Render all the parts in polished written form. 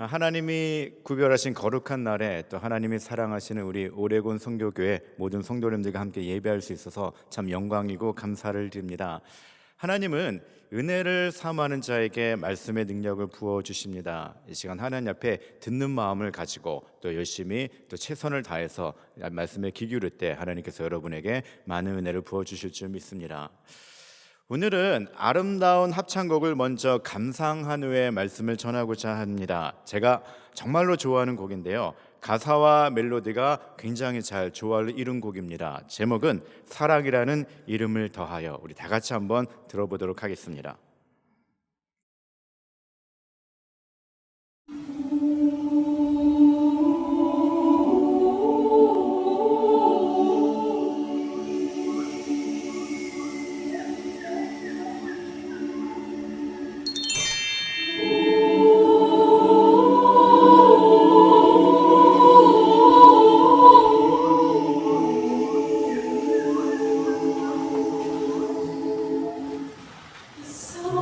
하나님이 구별하신 거룩한 날에 또 하나님이 사랑하시는 우리 오레곤 성교교회 모든 성도님들과 함께 예배할 수 있어서 참 영광이고 감사를 드립니다. 하나님은 은혜를 사모하는 자에게 말씀의 능력을 부어 주십니다. 이 시간 하나님 앞에 듣는 마음을 가지고 또 열심히 또 최선을 다해서 말씀에 귀 기울일 때 하나님께서 여러분에게 많은 은혜를 부어 주실 줄 믿습니다. 오늘은 아름다운 합창곡을 먼저 감상한 후에 말씀을 전하고자 합니다. 제가 정말로 좋아하는 곡인데요, 가사와 멜로디가 굉장히 잘 조화를 이룬 곡입니다. 제목은 사랑이라는 이름을 더하여. 우리 다 같이 한번 들어보도록 하겠습니다. So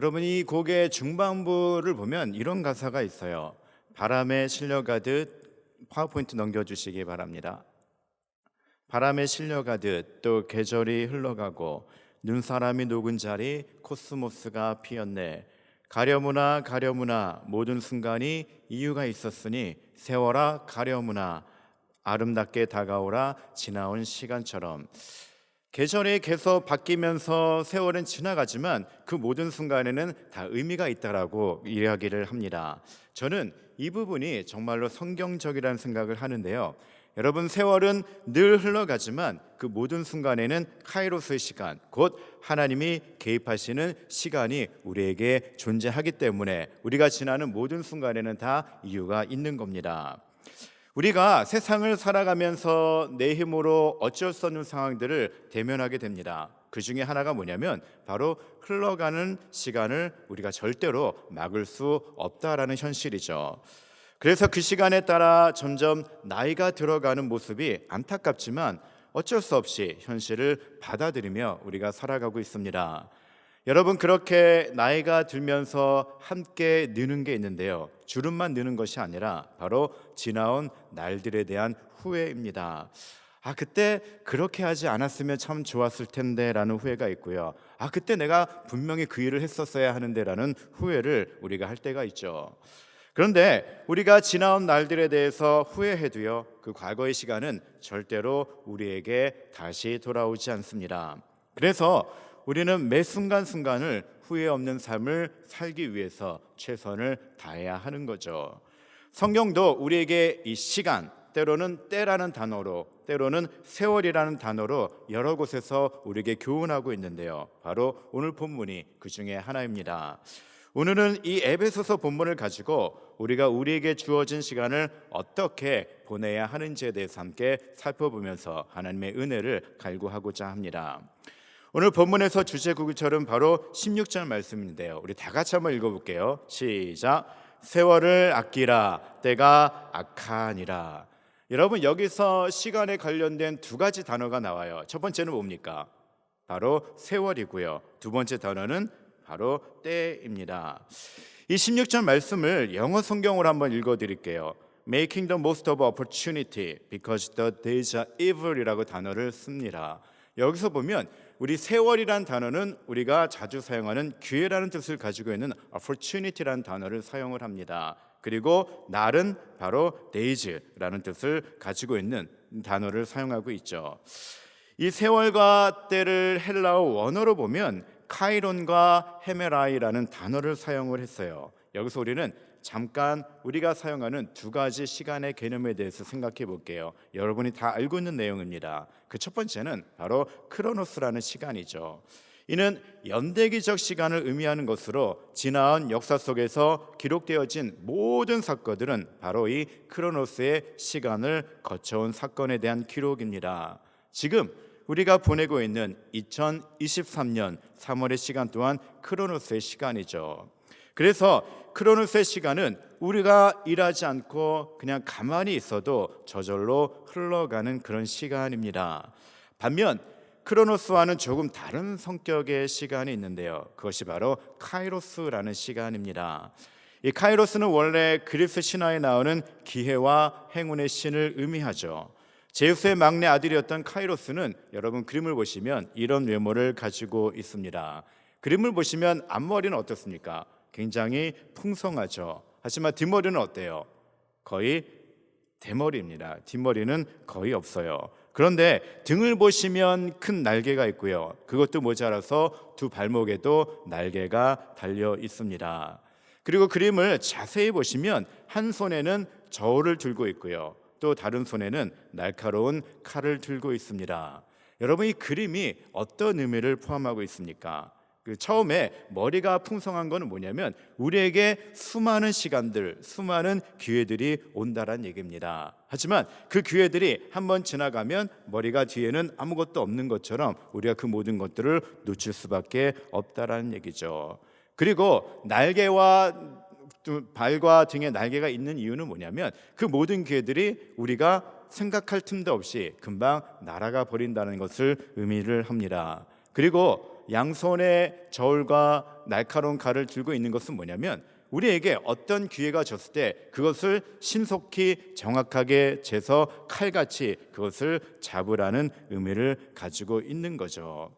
여러분, 이 곡의 중반부를 보면 이런 가사가 있어요. 바람에 실려가듯, 파워포인트 넘겨주시기 바랍니다. 바람에 실려가듯 또 계절이 흘러가고 눈사람이 녹은 자리 코스모스가 피었네. 가려무나 가려무나 모든 순간이 이유가 있었으니 세월아 가려무나 아름답게 다가오라 지나온 시간처럼. 계절이 계속 바뀌면서 세월은 지나가지만 그 모든 순간에는 다 의미가 있다라고 이야기를 합니다. 저는 이 부분이 정말로 성경적이라는 생각을 하는데요. 여러분, 세월은 늘 흘러가지만 그 모든 순간에는 카이로스의 시간, 곧 하나님이 개입하시는 시간이 우리에게 존재하기 때문에 우리가 지나는 모든 순간에는 다 이유가 있는 겁니다. 우리가 세상을 살아가면서 내 힘으로 어쩔 수 없는 상황들을 대면하게 됩니다. 그 중에 하나가 뭐냐면 바로 흘러가는 시간을 우리가 절대로 막을 수 없다라는 현실이죠. 그래서 그 시간에 따라 점점 나이가 들어가는 모습이 안타깝지만 어쩔 수 없이 현실을 받아들이며 우리가 살아가고 있습니다. 여러분, 그렇게 나이가 들면서 함께 느는 게 있는데요. 주름만 느는 것이 아니라 바로 지나온 날들에 대한 후회입니다. 그때 그렇게 하지 않았으면 참 좋았을 텐데 라는 후회가 있고요. 그때 내가 분명히 그 일을 했었어야 하는데 라는 후회를 우리가 할 때가 있죠. 그런데 우리가 지나온 날들에 대해서 후회해도요, 그 과거의 시간은 절대로 우리에게 다시 돌아오지 않습니다. 그래서 우리는 매 순간순간을 후회 없는 삶을 살기 위해서 최선을 다해야 하는 거죠. 성경도 우리에게 이 시간, 때로는 때라는 단어로, 때로는 세월이라는 단어로 여러 곳에서 우리에게 교훈하고 있는데요. 바로 오늘 본문이 그 중에 하나입니다. 오늘은 이 에베소서 본문을 가지고 우리가 우리에게 주어진 시간을 어떻게 보내야 하는지에 대해서 함께 살펴보면서 하나님의 은혜를 갈구하고자 합니다. 오늘 본문에서 주제 구절은 바로 16절 말씀인데요. 우리 다 같이 한번 읽어볼게요. 시작. 세월을 아끼라, 때가 악하니라. 여러분, 여기서 시간에 관련된 두 가지 단어가 나와요. 첫 번째는 뭡니까? 바로 세월이고요. 두 번째 단어는 바로 때입니다. 이 16절 말씀을 영어 성경으로 한번 읽어드릴게요. Making the most of opportunity because the days are evil이라고 단어를 씁니다. 여기서 보면 우리 세월이란 단어는 우리가 자주 사용하는 기회라는 뜻을 가지고 있는 opportunity라는 단어를 사용을 합니다. 그리고 날은 바로 days라는 뜻을 가지고 있는 단어를 사용하고 있죠. 이 세월과 때를 헬라어 원어로 보면 카이론과 헤메라이라는 단어를 사용을 했어요. 여기서 우리는 잠깐 우리가 사용하는 두 가지 시간의 개념에 대해서 생각해 볼게요. 여러분이 다 알고 있는 내용입니다. 그 첫 번째는 바로 크로노스라는 시간이죠. 이는 연대기적 시간을 의미하는 것으로 지나온 역사 속에서 기록되어진 모든 사건들은 바로 이 크로노스의 시간을 거쳐온 사건에 대한 기록입니다. 지금 우리가 보내고 있는 2023년 3월의 시간 또한 크로노스의 시간이죠. 그래서 크로노스의 시간은 우리가 일하지 않고 그냥 가만히 있어도 저절로 흘러가는 그런 시간입니다. 반면 크로노스와는 조금 다른 성격의 시간이 있는데요. 그것이 바로 카이로스라는 시간입니다. 이 카이로스는 원래 그리스 신화에 나오는 기회와 행운의 신을 의미하죠. 제우스의 막내 아들이었던 카이로스는 여러분 그림을 보시면 이런 외모를 가지고 있습니다. 그림을 보시면 앞머리는 어떻습니까? 굉장히 풍성하죠. 하지만 뒷머리는 어때요? 거의 대머리입니다. 뒷머리는 거의 없어요. 그런데 등을 보시면 큰 날개가 있고요. 그것도 모자라서 두 발목에도 날개가 달려 있습니다. 그리고 그림을 자세히 보시면 한 손에는 저울을 들고 있고요. 또 다른 손에는 날카로운 칼을 들고 있습니다. 여러분, 이 그림이 어떤 의미를 포함하고 있습니까? 처음에 머리가 풍성한 것은 뭐냐면 우리에게 수많은 시간들, 수많은 기회들이 온다란 얘기입니다. 하지만 그 기회들이 한번 지나가면 머리가 뒤에는 아무것도 없는 것처럼 우리가 그 모든 것들을 놓칠 수밖에 없다라는 얘기죠. 그리고 날개와 발과 등에 날개가 있는 이유는 뭐냐면 그 모든 기회들이 우리가 생각할 틈도 없이 금방 날아가 버린다는 것을 의미를 합니다. 그리고 양손에 저울과 날카로운 칼을 들고 있는 것은 뭐냐면 우리에게 어떤 기회가 줬을 때 그것을 신속히 정확하게 재서 칼같이 그것을 잡으라는 의미를 가지고 있는 거죠.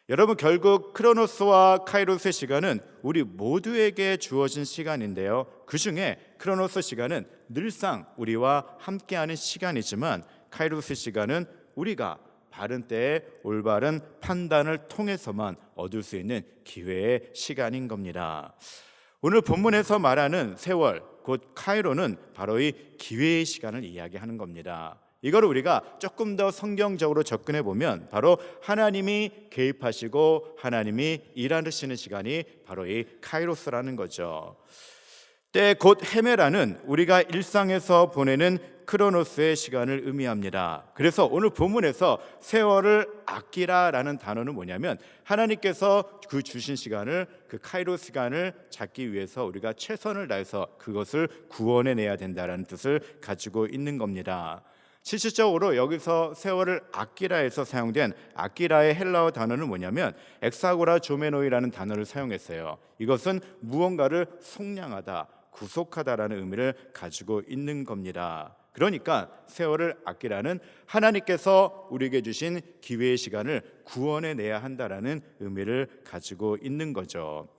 여러분, 결국 크로노스와 카이로스의 시간은 우리 모두에게 주어진 시간인데요, 그 중에 크로노스 시간은 늘상 우리와 함께하는 시간이지만 카이로스 시간은 우리가 바른 때에 올바른 판단을 통해서만 얻을 수 있는 기회의 시간인 겁니다. 오늘 본문에서 말하는 세월, 곧 카이로는 바로 이 기회의 시간을 이야기하는 겁니다. 이걸 우리가 조금 더 성경적으로 접근해 보면 바로 하나님이 개입하시고 하나님이 일하시는 시간이 바로 이 카이로스라는 거죠. 때 곧 헤메라는 우리가 일상에서 보내는 크로노스의 시간을 의미합니다. 그래서 오늘 본문에서 세월을 아끼라라는 단어는 뭐냐면 하나님께서 그 주신 시간을, 그 카이로스 시간을 잡기 위해서 우리가 최선을 다해서 그것을 구원해내야 된다라는 뜻을 가지고 있는 겁니다. 실질적으로 여기서 세월을 아끼라에서 사용된 아끼라의 헬라어 단어는 뭐냐면 엑사고라 조메노이라는 단어를 사용했어요. 이것은 무언가를 속량하다, 구속하다라는 의미를 가지고 있는 겁니다. 그러니까 세월을 아끼라는 하나님께서 우리에게 주신 기회의 시간을 구원해내야 한다라는 의미를 가지고 있는 거죠.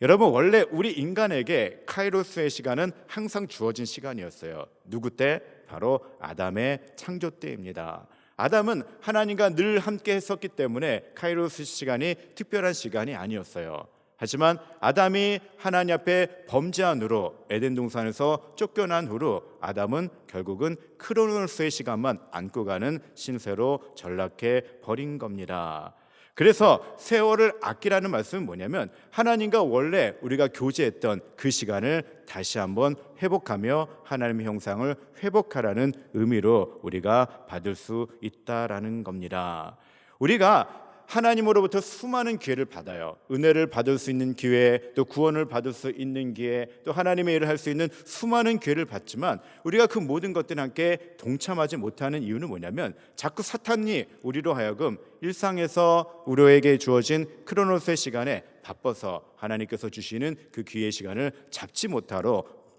여러분, 원래 우리 인간에게 카이로스의 시간은 항상 주어진 시간이었어요. 누구 때? 바로 아담의 창조 때입니다. 아담은 하나님과 늘 함께 했었기 때문에 카이로스 시간이 특별한 시간이 아니었어요. 하지만 아담이 하나님 앞에 범죄한 후로 에덴 동산에서 쫓겨난 후로 아담은 결국은 크로노스의 시간만 안고 가는 신세로 전락해 버린 겁니다. 그래서 세월을 아끼라는 말씀은 뭐냐면 하나님과 원래 우리가 교제했던 그 시간을 다시 한번 회복하며 하나님의 형상을 회복하라는 의미로 우리가 받을 수 있다라는 겁니다. 우리가 하나님으로부터 수많은 기회를 받아요. 은혜를 받을 수 있는 기회, 또 구원을 받을 수 있는 기회, 또 하나님의 일을 할 수 있는 수많은 기회를 받지만 우리가 그 모든 것들과 함께 동참하지 못하는 이유는 뭐냐면 자꾸 사탄이 우리로 하여금 일상에서 우리에게 주어진 크로노스의 시간에 바빠서 하나님께서 주시는 그 기회의 시간을 잡지 못하도록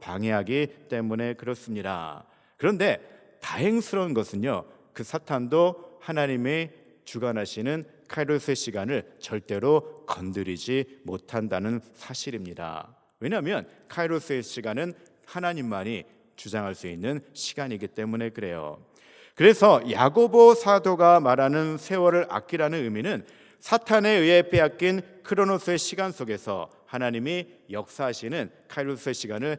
방해하기 때문에 그렇습니다. 그런데 다행스러운 것은요, 그 사탄도 하나님의 주관하시는 카이로스의 시간을 절대로 건드리지 못한다는 사실입니다. 왜냐하면 카이로스의 시간은 하나님만이 주장할 수 있는 시간이기 때문에 그래요. 그래서 야고보 사도가 말하는 세월을 아끼라는 의미는 사탄에 의해 빼앗긴 크로노스의 시간 속에서 하나님이 역사하시는 카이로스의 시간을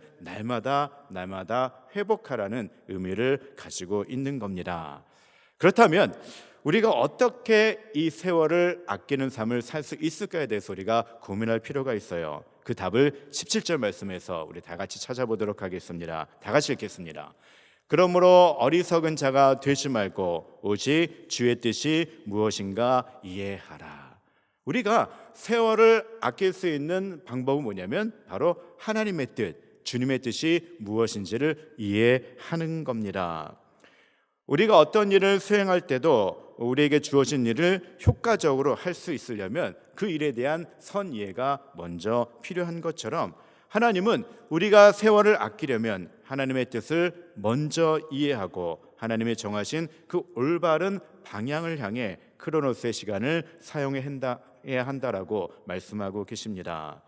날마다 회복하라는 의미를 가지고 있는 겁니다. 그렇다면 우리가 어떻게 이 세월을 아끼는 삶을 살 수 있을까에 대해서 우리가 고민할 필요가 있어요. 그 답을 17절 말씀에서 우리 다 같이 찾아보도록 하겠습니다. 다 같이 읽겠습니다. 그러므로 어리석은 자가 되지 말고 오직 주의 뜻이 무엇인가 이해하라. 우리가 세월을 아낄 수 있는 방법은 뭐냐면 바로 하나님의 뜻, 주님의 뜻이 무엇인지를 이해하는 겁니다. 우리가 어떤 일을 수행할 때도 우리에게 주어진 일을 효과적으로 할 수 있으려면 그 일에 대한 선 이해가 먼저 필요한 것처럼 하나님은 우리가 세월을 아끼려면 하나님의 뜻을 먼저 이해하고 하나님의 정하신 그 올바른 방향을 향해 크로노스의 시간을 사용해야 한다라고 말씀하고 계십니다.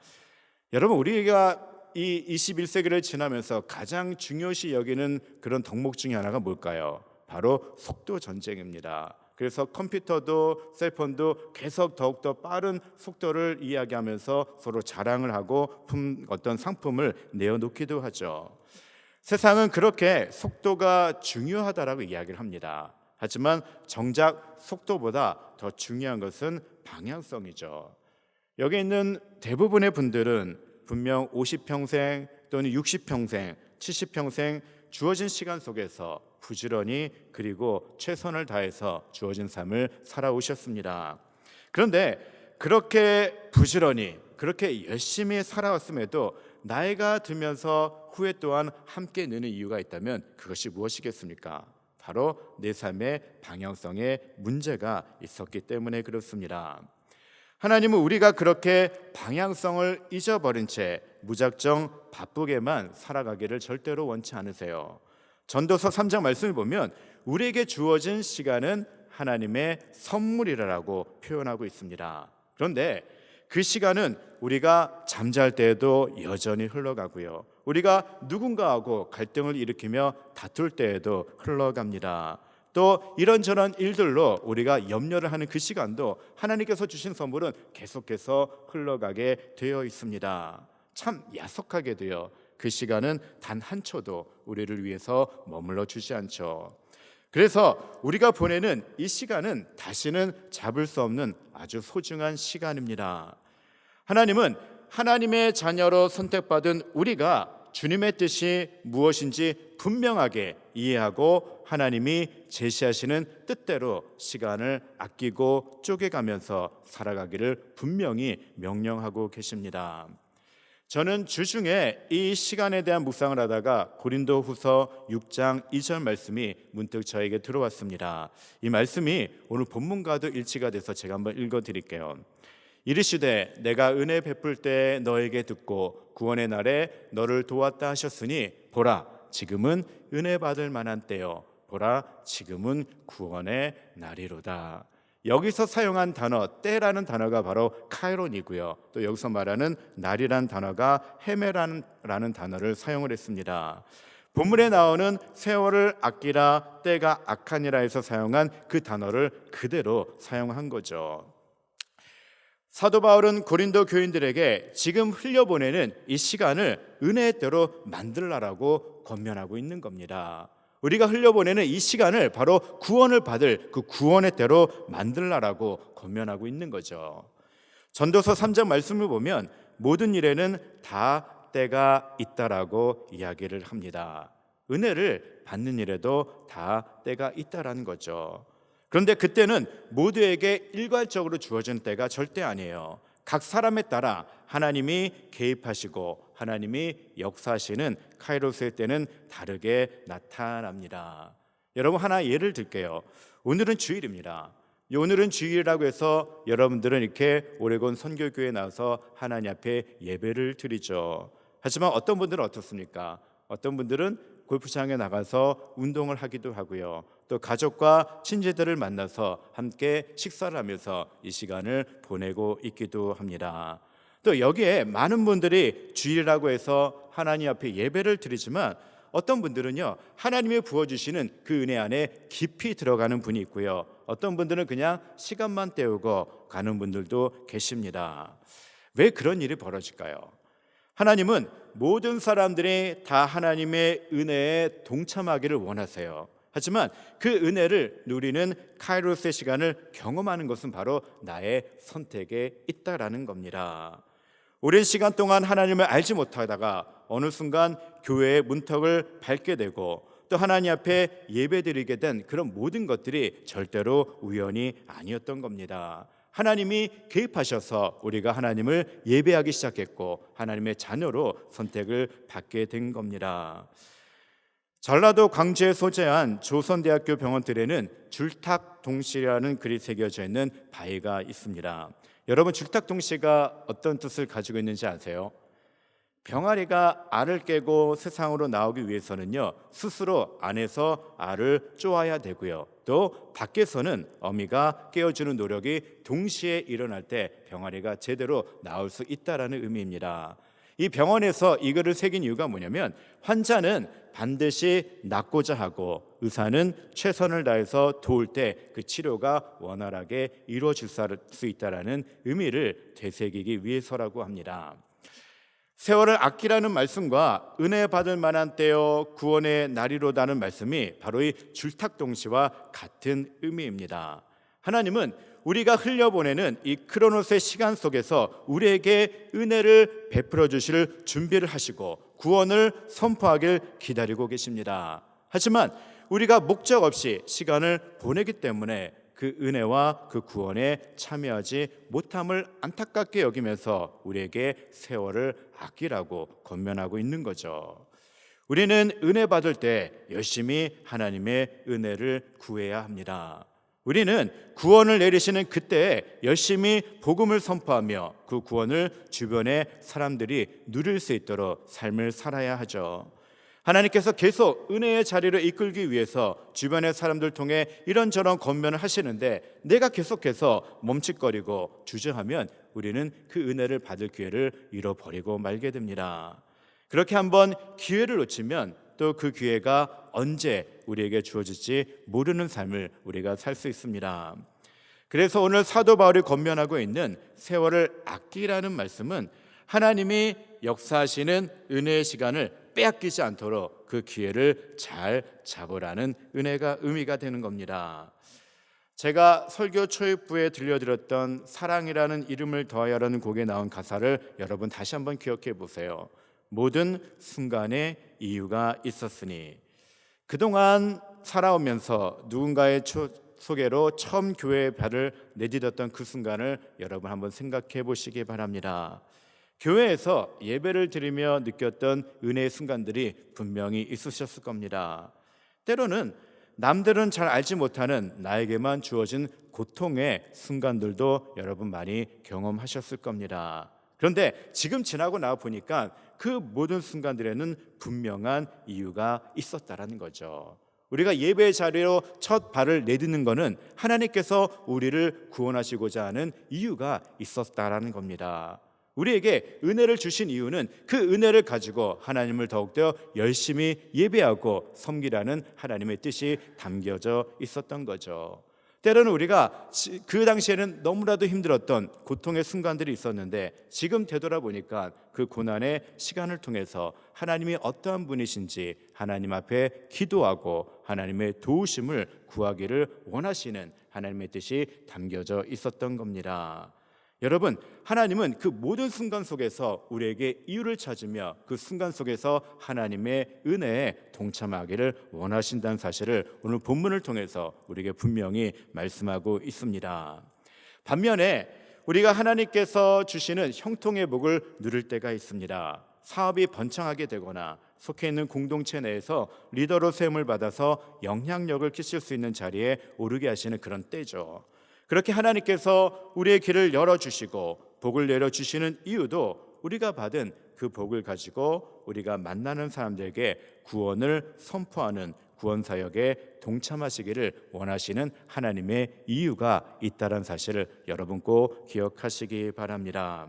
여러분, 우리가 이 21세기를 지나면서 가장 중요시 여기는 그런 덕목 중에 하나가 뭘까요? 바로 속도 전쟁입니다. 그래서 컴퓨터도 셀폰도 계속 더욱더 빠른 속도를 이야기하면서 서로 자랑을 하고 어떤 상품을 내어놓기도 하죠. 세상은 그렇게 속도가 중요하다라고 이야기를 합니다. 하지만 정작 속도보다 더 중요한 것은 방향성이죠. 여기 있는 대부분의 분들은 분명 50평생 또는 60평생, 70평생 주어진 시간 속에서 부지런히 그리고 최선을 다해서 주어진 삶을 살아오셨습니다. 그런데 그렇게 부지런히 그렇게 열심히 살아왔음에도 나이가 들면서 후회 또한 함께 느는 이유가 있다면 그것이 무엇이겠습니까? 바로 내 삶의 방향성에 문제가 있었기 때문에 그렇습니다. 하나님은 우리가 그렇게 방향성을 잊어버린 채 무작정 바쁘게만 살아가기를 절대로 원치 않으세요. 전도서 3장 말씀을 보면 우리에게 주어진 시간은 하나님의 선물이라고 표현하고 있습니다. 그런데 그 시간은 우리가 잠잘 때에도 여전히 흘러가고요, 우리가 누군가하고 갈등을 일으키며 다툴 때에도 흘러갑니다. 또 이런저런 일들로 우리가 염려를 하는 그 시간도 하나님께서 주신 선물은 계속해서 흘러가게 되어 있습니다. 참 야속하게도요, 그 시간은 단 한 초도 우리를 위해서 머물러 주지 않죠. 그래서 우리가 보내는 이 시간은 다시는 잡을 수 없는 아주 소중한 시간입니다. 하나님은 하나님의 자녀로 선택받은 우리가 주님의 뜻이 무엇인지 분명하게 이해하고 하나님이 제시하시는 뜻대로 시간을 아끼고 쪼개가면서 살아가기를 분명히 명령하고 계십니다. 저는 주중에 이 시간에 대한 묵상을 하다가 고린도후서 6장 2절 말씀이 문득 저에게 들어왔습니다. 이 말씀이 오늘 본문과도 일치가 돼서 제가 한번 읽어드릴게요. 이르시되 내가 은혜 베풀 때 너에게 듣고 구원의 날에 너를 도왔다 하셨으니 보라 지금은 은혜 받을 만한 때요 보라 지금은 구원의 날이로다. 여기서 사용한 단어 때라는 단어가 바로 카이론이고요, 또 여기서 말하는 날이라는 단어가 헤메라는 단어를 사용을 했습니다. 본문에 나오는 세월을 아끼라 때가 악하니라에서 사용한 그 단어를 그대로 사용한 거죠. 사도 바울은 고린도 교인들에게 지금 흘려보내는 이 시간을 은혜의 때로 만들라라고 권면하고 있는 겁니다. 우리가 흘려보내는 이 시간을 바로 구원을 받을 그 구원의 때로 만들라라고 권면하고 있는 거죠. 전도서 3장 말씀을 보면 모든 일에는 다 때가 있다라고 이야기를 합니다. 은혜를 받는 일에도 다 때가 있다라는 거죠. 그런데 그때는 모두에게 일괄적으로 주어진 때가 절대 아니에요. 각 사람에 따라 하나님이 개입하시고 하나님이 역사하시는 카이로스의 때는 다르게 나타납니다. 여러분 하나 예를 들게요. 오늘은 주일입니다. 오늘은 주일이라고 해서 여러분들은 이렇게 오레곤 선교교회에 나와서 하나님 앞에 예배를 드리죠. 하지만 어떤 분들은 어떻습니까? 어떤 분들은 골프장에 나가서 운동을 하기도 하고요, 또 가족과 친지들을 만나서 함께 식사를 하면서 이 시간을 보내고 있기도 합니다. 또 여기에 많은 분들이 주일이라고 해서 하나님 앞에 예배를 드리지만 어떤 분들은요 하나님이 부어주시는 그 은혜 안에 깊이 들어가는 분이 있고요, 어떤 분들은 그냥 시간만 때우고 가는 분들도 계십니다. 왜 그런 일이 벌어질까요? 하나님은 모든 사람들이 다 하나님의 은혜에 동참하기를 원하세요. 하지만 그 은혜를 누리는 카이로스의 시간을 경험하는 것은 바로 나의 선택에 있다라는 겁니다. 오랜 시간 동안 하나님을 알지 못하다가 어느 순간 교회의 문턱을 밟게 되고 또 하나님 앞에 예배드리게 된 그런 모든 것들이 절대로 우연이 아니었던 겁니다. 하나님이 개입하셔서 우리가 하나님을 예배하기 시작했고 하나님의 자녀로 선택을 받게 된 겁니다. 전라도 광주에 소재한 조선대학교 병원들에는 줄탁동시라는 글이 새겨져 있는 바위가 있습니다. 여러분 줄탁동시가 어떤 뜻을 가지고 있는지 아세요? 병아리가 알을 깨고 세상으로 나오기 위해서는요 스스로 안에서 알을 쪼아야 되고요, 또 밖에서는 어미가 깨어주는 노력이 동시에 일어날 때 병아리가 제대로 나올 수 있다라는 의미입니다. 이 병원에서 이 글을 새긴 이유가 뭐냐면 환자는 반드시 낫고자 하고 의사는 최선을 다해서 도울 때 그 치료가 원활하게 이루어질 수 있다라는 의미를 되새기기 위해서라고 합니다. 세월을 아끼라는 말씀과 은혜 받을 만한 때요 구원의 날이로다는 말씀이 바로 이 줄탁동시와 같은 의미입니다. 하나님은 우리가 흘려보내는 이 크로노스의 시간 속에서 우리에게 은혜를 베풀어 주실 준비를 하시고 구원을 선포하길 기다리고 계십니다. 하지만 우리가 목적 없이 시간을 보내기 때문에 그 은혜와 그 구원에 참여하지 못함을 안타깝게 여기면서 우리에게 세월을 아끼라고 권면하고 있는 거죠. 우리는 은혜 받을 때 열심히 하나님의 은혜를 구해야 합니다. 우리는 구원을 내리시는 그때 열심히 복음을 선포하며 그 구원을 주변의 사람들이 누릴 수 있도록 삶을 살아야 하죠. 하나님께서 계속 은혜의 자리를 이끌기 위해서 주변의 사람들 통해 이런저런 권면을 하시는데 내가 계속해서 멈칫거리고 주저하면 우리는 그 은혜를 받을 기회를 잃어버리고 말게 됩니다. 그렇게 한번 기회를 놓치면 또 그 기회가 언제 우리에게 주어질지 모르는 삶을 우리가 살 수 있습니다. 그래서 오늘 사도 바울이 권면하고 있는 세월을 아끼라는 말씀은 하나님이 역사하시는 은혜의 시간을 빼앗기지 않도록 그 기회를 잘 잡으라는 의미가 되는 겁니다. 제가 설교 초입부에 들려드렸던 사랑이라는 이름을 더하여라는 곡에 나온 가사를 여러분 다시 한번 기억해 보세요. 모든 순간에 이유가 있었으니. 그동안 살아오면서 누군가의 소개로 처음 교회의 발을 내디뎠던 그 순간을 여러분 한번 생각해 보시기 바랍니다. 교회에서 예배를 드리며 느꼈던 은혜의 순간들이 분명히 있으셨을 겁니다. 때로는 남들은 잘 알지 못하는 나에게만 주어진 고통의 순간들도 여러분 많이 경험하셨을 겁니다. 그런데 지금 지나고 나와 보니까 그 모든 순간들에는 분명한 이유가 있었다라는 거죠. 우리가 예배의 자리로 첫 발을 내딛는 것은 하나님께서 우리를 구원하시고자 하는 이유가 있었다라는 겁니다. 우리에게 은혜를 주신 이유는 그 은혜를 가지고 하나님을 더욱더 열심히 예배하고 섬기라는 하나님의 뜻이 담겨져 있었던 거죠. 때로는 우리가 그 당시에는 너무나도 힘들었던 고통의 순간들이 있었는데 지금 되돌아보니까 그 고난의 시간을 통해서 하나님이 어떠한 분이신지 하나님 앞에 기도하고 하나님의 도우심을 구하기를 원하시는 하나님의 뜻이 담겨져 있었던 겁니다. 여러분, 하나님은 그 모든 순간 속에서 우리에게 이유를 찾으며 그 순간 속에서 하나님의 은혜에 동참하기를 원하신다는 사실을 오늘 본문을 통해서 우리에게 분명히 말씀하고 있습니다. 반면에 우리가 하나님께서 주시는 형통의 복을 누릴 때가 있습니다. 사업이 번창하게 되거나 속해 있는 공동체 내에서 리더로 세움을 받아서 영향력을 끼칠 수 있는 자리에 오르게 하시는 그런 때죠. 그렇게 하나님께서 우리의 길을 열어주시고 복을 내려주시는 이유도 우리가 받은 그 복을 가지고 우리가 만나는 사람들에게 구원을 선포하는 구원사역에 동참하시기를 원하시는 하나님의 이유가 있다는 사실을 여러분 꼭 기억하시기 바랍니다.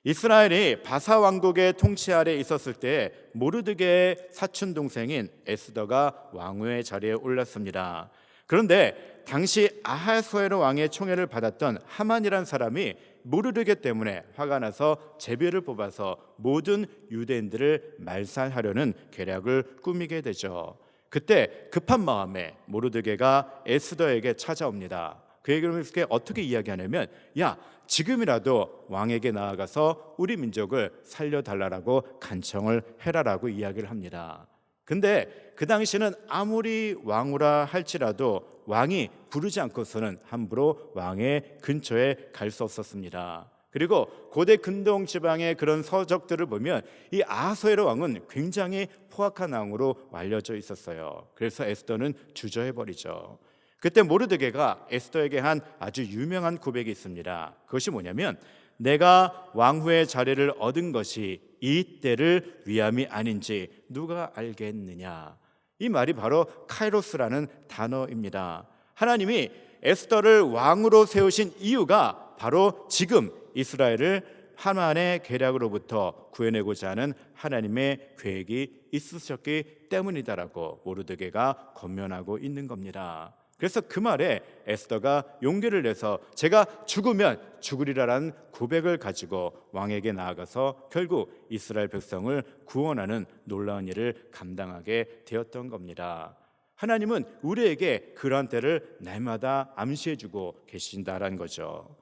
이스라엘이 바사 왕국의 통치 아래 있었을 때 모르드게의 사촌 동생인 에스더가 왕후의 자리에 올랐습니다. 그런데 당시 아하수에로 왕의 총애를 받았던 하만이란 사람이 모르드게 때문에 화가 나서 제비를 뽑아서 모든 유대인들을 말살하려는 계략을 꾸미게 되죠. 그때 급한 마음에 모르드게가 에스더에게 찾아옵니다. 그에게 어떻게 이야기하냐면, 야, 지금이라도 왕에게 나아가서 우리 민족을 살려달라고 간청을 해라라고 이야기를 합니다. 근데 그 당시는 아무리 왕후라 할지라도 왕이 부르지 않고서는 함부로 왕의 근처에 갈 수 없었습니다. 그리고 고대 근동 지방의 그런 서적들을 보면 이 아하수에로 왕은 굉장히 포악한 왕으로 알려져 있었어요. 그래서 에스더는 주저해버리죠. 그때 모르드게가 에스더에게 한 아주 유명한 고백이 있습니다. 그것이 뭐냐면, 내가 왕후의 자리를 얻은 것이 이 때를 위함이 아닌지 누가 알겠느냐. 이 말이 바로 카이로스라는 단어입니다. 하나님이 에스더를 왕으로 세우신 이유가 바로 지금 이스라엘을 하만의 계략으로부터 구해내고자 하는 하나님의 계획이 있으셨기 때문이다라고 모르드게가 권면하고 있는 겁니다. 그래서 그 말에 에스더가 용기를 내서 제가 죽으면 죽으리라라는 고백을 가지고 왕에게 나아가서 결국 이스라엘 백성을 구원하는 놀라운 일을 감당하게 되었던 겁니다. 하나님은 우리에게 그러한 때를 날마다 암시해주고 계신다라는 거죠.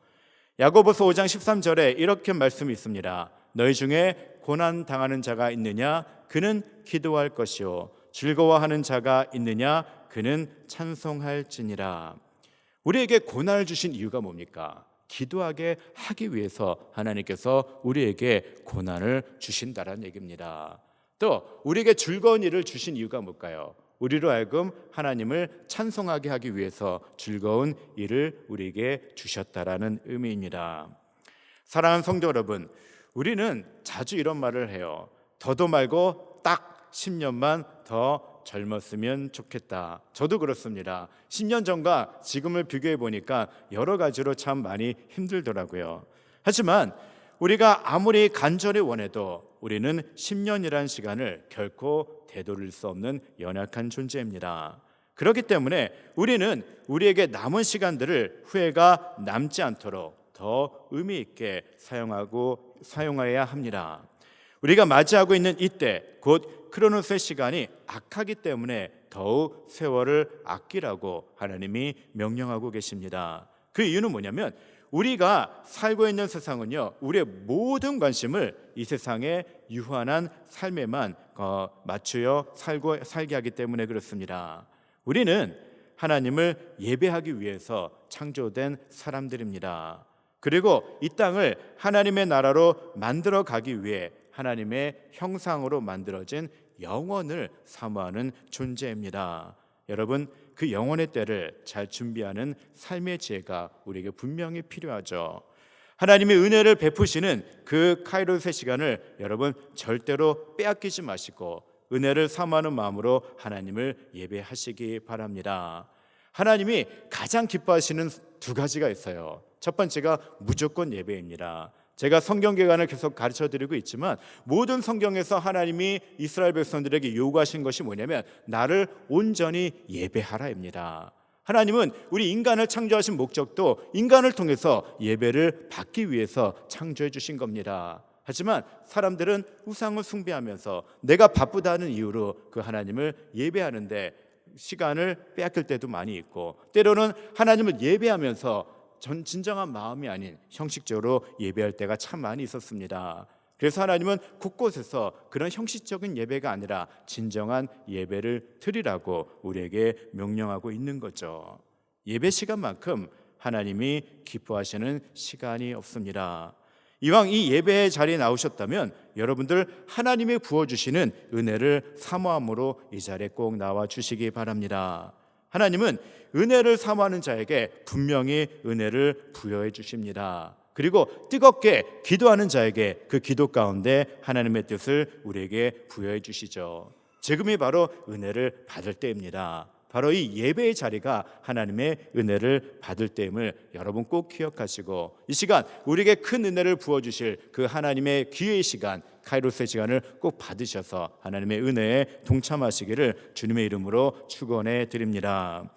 야고보서 5장 13절에 이렇게 말씀이 있습니다. 너희 중에 고난 당하는 자가 있느냐? 그는 기도할 것이요. 즐거워하는 자가 있느냐? 그는 찬송할지니라. 우리에게 고난을 주신 이유가 뭡니까? 기도하게 하기 위해서 하나님께서 우리에게 고난을 주신다라는 얘기입니다. 또 우리에게 즐거운 일을 주신 이유가 뭘까요? 우리로 하여금 하나님을 찬송하게 하기 위해서 즐거운 일을 우리에게 주셨다라는 의미입니다. 사랑하는 성도 여러분, 우리는 자주 이런 말을 해요. 더도 말고 딱 10년만 더 젊었으면 좋겠다. 저도 그렇습니다. 10년 전과 지금을 비교해 보니까 여러 가지로 참 많이 힘들더라고요. 하지만 우리가 아무리 간절히 원해도 우리는 10년이라는 시간을 결코 되돌릴 수 없는 연약한 존재입니다. 그렇기 때문에 우리는 우리에게 남은 시간들을 후회가 남지 않도록 더 의미 있게 사용해야 합니다. 우리가 맞이하고 있는 이때 곧 크로노스의 시간이 악하기 때문에 더욱 세월을 아끼라고 하나님이 명령하고 계십니다. 그 이유는 뭐냐면 우리가 살고 있는 세상은요, 우리의 모든 관심을 이 세상의 유한한 삶에만 맞추어 살게 하기 때문에 그렇습니다. 우리는 하나님을 예배하기 위해서 창조된 사람들입니다. 그리고 이 땅을 하나님의 나라로 만들어 가기 위해 하나님의 형상으로 만들어진 영원을 사모하는 존재입니다. 여러분, 그 영원의 때를 잘 준비하는 삶의 지혜가 우리에게 분명히 필요하죠. 하나님의 은혜를 베푸시는 그 카이로스의 시간을 여러분 절대로 빼앗기지 마시고 은혜를 사모하는 마음으로 하나님을 예배하시기 바랍니다. 하나님이 가장 기뻐하시는 두 가지가 있어요. 첫 번째가 무조건 예배입니다. 제가 성경 기간을 계속 가르쳐드리고 있지만 모든 성경에서 하나님이 이스라엘 백성들에게 요구하신 것이 뭐냐면 나를 온전히 예배하라입니다. 하나님은 우리 인간을 창조하신 목적도 인간을 통해서 예배를 받기 위해서 창조해 주신 겁니다. 하지만 사람들은 우상을 숭배하면서 내가 바쁘다는 이유로 그 하나님을 예배하는데 시간을 빼앗길 때도 많이 있고, 때로는 하나님을 예배하면서 진정한 마음이 아닌 형식적으로 예배할 때가 참 많이 있었습니다. 그래서 하나님은 곳곳에서 그런 형식적인 예배가 아니라 진정한 예배를 드리라고 우리에게 명령하고 있는 거죠. 예배 시간만큼 하나님이 기뻐하시는 시간이 없습니다. 이왕 이 예배의 자리에 나오셨다면 여러분들 하나님이 부어주시는 은혜를 사모함으로 이 자리에 꼭 나와 주시기 바랍니다. 하나님은 은혜를 사모하는 자에게 분명히 은혜를 부여해 주십니다. 그리고 뜨겁게 기도하는 자에게 그 기도 가운데 하나님의 뜻을 우리에게 부여해 주시죠. 지금이 바로 은혜를 받을 때입니다. 바로 이 예배의 자리가 하나님의 은혜를 받을 때임을 여러분 꼭 기억하시고, 이 시간 우리에게 큰 은혜를 부어주실 그 하나님의 기회의 시간, 카이로스의 시간을 꼭 받으셔서 하나님의 은혜에 동참하시기를 주님의 이름으로 축원해 드립니다.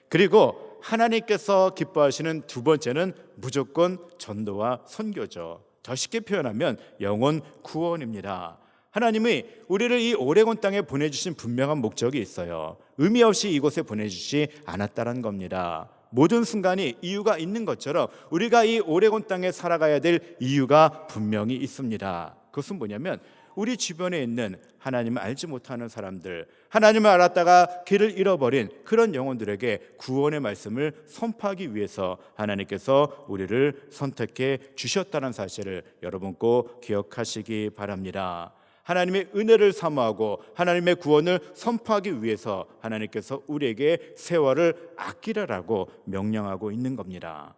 그리고 하나님께서 기뻐하시는 두 번째는 무조건 전도와 선교죠. 더 쉽게 표현하면 영혼 구원입니다. 하나님이 우리를 이 오레곤 땅에 보내주신 분명한 목적이 있어요. 의미 없이 이곳에 보내주지 않았다는 겁니다. 모든 순간이 이유가 있는 것처럼 우리가 이 오레곤 땅에 살아가야 될 이유가 분명히 있습니다. 그것은 뭐냐면 우리 주변에 있는 하나님을 알지 못하는 사람들, 하나님을 알았다가 길을 잃어버린 그런 영혼들에게 구원의 말씀을 선포하기 위해서 하나님께서 우리를 선택해 주셨다는 사실을 여러분 꼭 기억하시기 바랍니다. 하나님의 은혜를 사모하고 하나님의 구원을 선포하기 위해서 하나님께서 우리에게 세월을 아끼라라고 명령하고 있는 겁니다.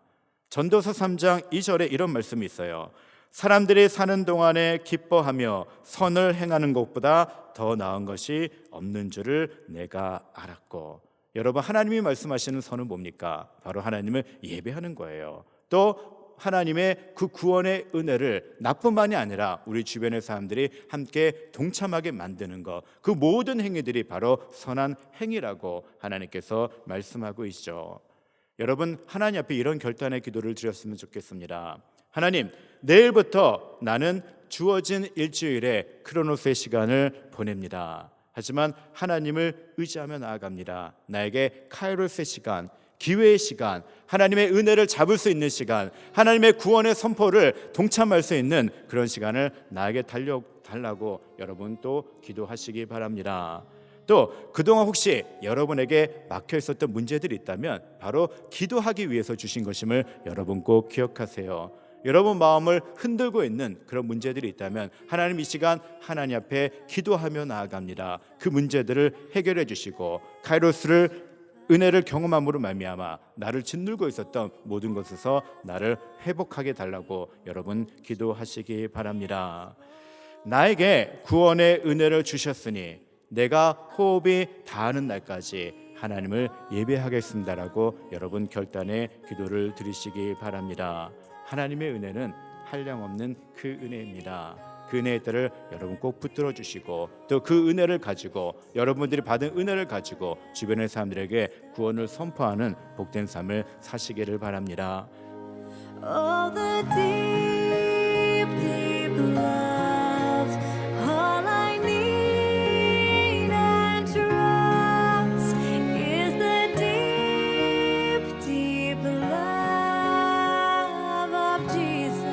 전도서 3장 2절에 이런 말씀이 있어요. 사람들이 사는 동안에 기뻐하며 선을 행하는 것보다 더 나은 것이 없는 줄을 내가 알았고. 여러분, 하나님이 말씀하시는 선은 뭡니까? 바로 하나님을 예배하는 거예요. 또 하나님의 그 구원의 은혜를 나뿐만이 아니라 우리 주변의 사람들이 함께 동참하게 만드는 것, 그 모든 행위들이 바로 선한 행위라고 하나님께서 말씀하고 있죠. 여러분, 하나님 앞에 이런 결단의 기도를 드렸으면 좋겠습니다. 하나님, 내일부터 나는 주어진 일주일에 크로노스의 시간을 보냅니다. 하지만 하나님을 의지하며 나아갑니다. 나에게 카이로스의 시간, 기회의 시간, 하나님의 은혜를 잡을 수 있는 시간, 하나님의 구원의 선포를 동참할 수 있는 그런 시간을 나에게 달라고 여러분 또 기도하시기 바랍니다. 또 그동안 혹시 여러분에게 막혀 있었던 문제들이 있다면 바로 기도하기 위해서 주신 것임을 여러분 꼭 기억하세요. 여러분 마음을 흔들고 있는 그런 문제들이 있다면 하나님 이 시간 하나님 앞에 기도하며 나아갑니다. 그 문제들을 해결해 주시고 카이로스를 은혜를 경험함으로 말미암아 나를 짓누르고 있었던 모든 것에서 나를 회복하게 달라고 여러분 기도하시기 바랍니다. 나에게 구원의 은혜를 주셨으니 내가 호흡이 닿는 날까지 하나님을 예배하겠습니다라고 여러분 결단의 기도를 드리시기 바랍니다. 하나님의 은혜는 한량없는 그 은혜입니다. 그 은혜의 때를 여러분 꼭 붙들어 주시고 또 그 은혜를 가지고 여러분들이 받은 은혜를 가지고 주변의 사람들에게 구원을 선포하는 복된 삶을 사시기를 바랍니다. Oh, the deep, deep love, all I need and trust is the deep, deep love of Jesus.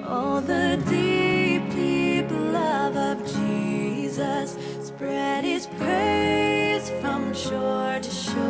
Oh, the deep, deep love of Jesus. Spread his praise from shore to shore.